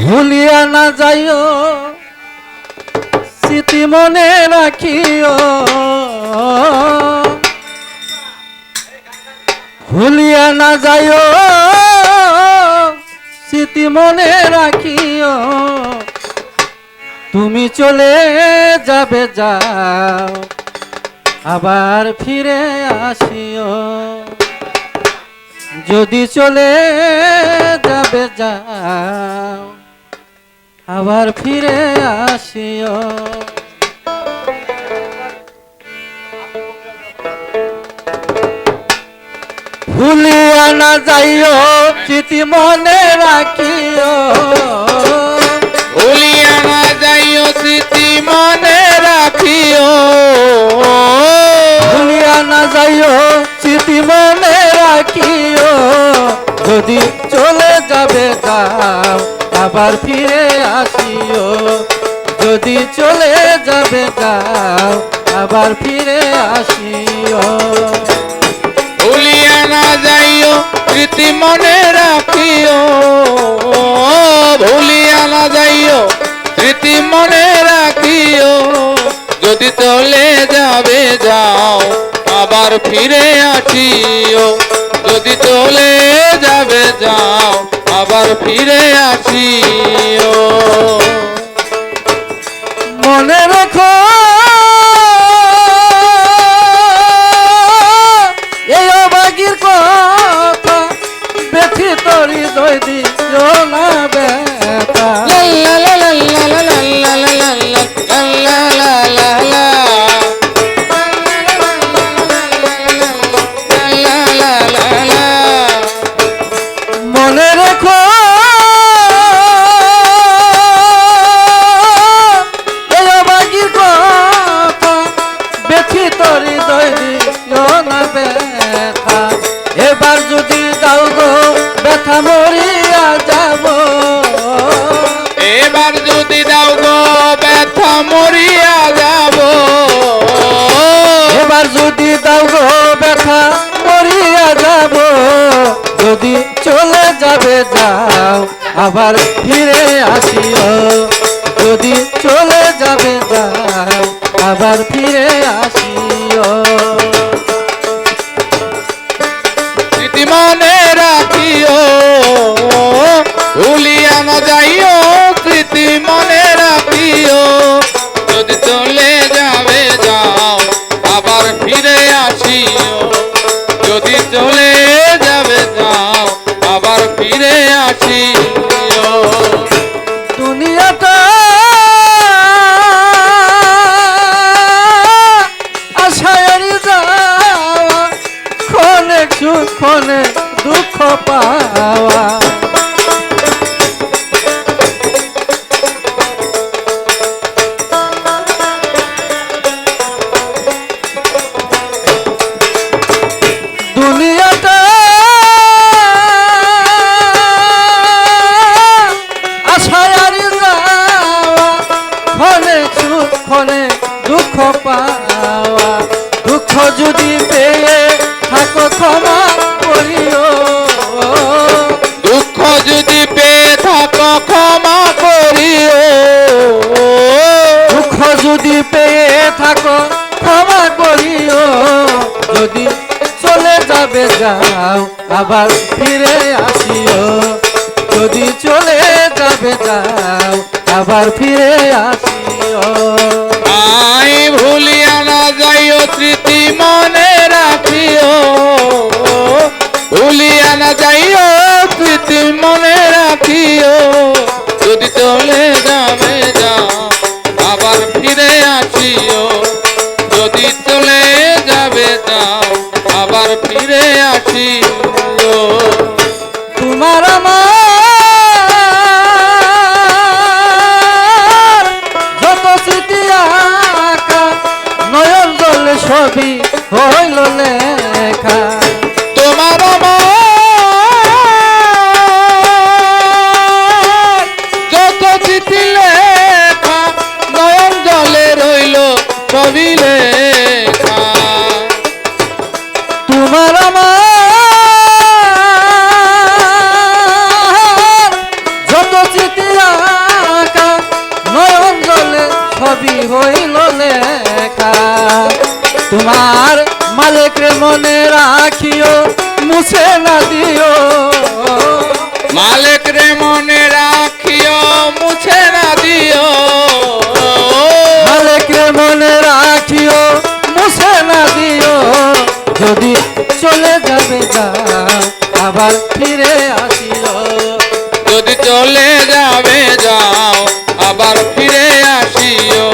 ভুলিয়া না যাইও স্মৃতি মনে রাখিও, ভুলিয়া না যাইও স্মৃতি মনে রাখিও। তুমি চলে যাবে যাও আবার ফিরে আসিও, যদি চলে যাবে যাও আবার ফিরে আসিও। ভুলিয়া না যাইও স্মৃতি মনে রাখিও, ভুলিয়া না যাইও স্মৃতি মনে রাখিও, ভুলিয়া না যাইও স্মৃতি মনে রাখিও। যদি চলে যাবে যাও আবার ফিরে আসিও, যদি চলে যাবে যাও আবার ফিরে আসিও। ভুলিয়া না যাইও স্মৃতি মনে রাখিও, ভুলিয়া না যাইও স্মৃতি মনে রাখিও। যদি চলে যাবে যাও আবার ফিরে আসিও, যদি চলে যাবে যাও আবার ফিরে আসিও। মনে রাখো এই অবাগির কথা, ব্যথিত হৃদয় দিও না ব্যথা। মনে রেখো এই অবাগির কথা, ব্যথিত হৃদয় দিও না ব্যথা। এবার যদি দাও গো ব্যথা মরিয়া যাব, এবার যদি দাও গো ব্যথা মরিয়া যাব, এবার যদি দাও গো ব্যথা মরিয়া যাব। যদি চলে যাবে যাও আবার ফিরে আসিও, যদি চলে যাবে যাও আবার ফিরে আসিও। স্মৃতি মনে রাখিও, ভুলিয়া না যাইও স্মৃতি মনে রাখিও। যদি চলে যাবে যাও আবার ফিরে আসিও, যদি চলে যাবে যাও আবার ফিরে আসিও। দুনিয়াটা আশায়ারি যাওয়া, ক্ষণে সুখ ক্ষণে দুঃখ পাওয়া। দুনিয়াটা আশায়ারি যাওয়া, ক্ষণে সুখ ক্ষণে দুঃখ পাওয়া। দুঃখ যদি পেয়ে থাকো ক্ষমা করিও, দুঃখ যদি পেয়ে থাকো ক্ষমা করিও, দুঃখ যদি পেয়ে থাকো ক্ষমা করিও। যদি চলে যাবে যাও আবার ফিরে আসিও, যদি চলে যাবে যাও আবার ফিরে আসিও। আই ভুলিয়া না যাইও স্মৃতি মনে রাখিও, ভুলিয়া না যাইও স্মৃতি মনে রাখিও। যদি চলে যাবে যাও আবার ফিরে আসিও, যদি চলে যাবে যাও আবার ফিরে আসিও। তোমার আমার যত স্মৃতি আঁকা, নয়ন জলে ছবি হইল লেখা। তোমার আমার যত চিঠি লেখা, নয়ন জলে রইল ছবি লেখা। তোমার আমার যত স্মৃতি সবই হইল লেখা। তোমার মালিক রে মনে রাখিও, মুছে না দিও। মালিক রে মনে রাখিও, মুছে না দিও। মালিক রে মনে রাখিও, মুছে না দিও। যদি চলে যাবে যাও, আবার ফিরে আসিও। যদি চলে যাবে যাও, আবার ফিরে আসিও।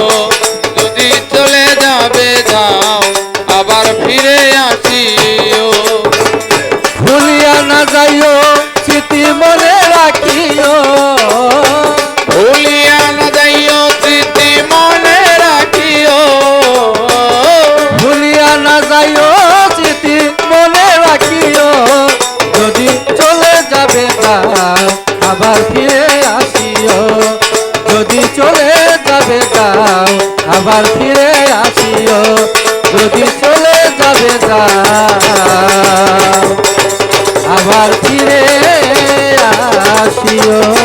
যদি চলে যাবে যাও, আবার ফিরে আসিও। ভুলিয়া না যাইও, স্মৃতি মনে রাখিও। ভুলিয়া না যাইও, স্মৃতি মনে রাখিও। ভুলিয়া না যাইও, স্মৃতি মনে রাখিও। যদি চলে যাবে যাও, আবার ফিরে আসিও। যদি চলে যাবে যাও, আবার ফিরে আসিও। যদি চলে যাবে যাও, আবার ফিরে আসিও।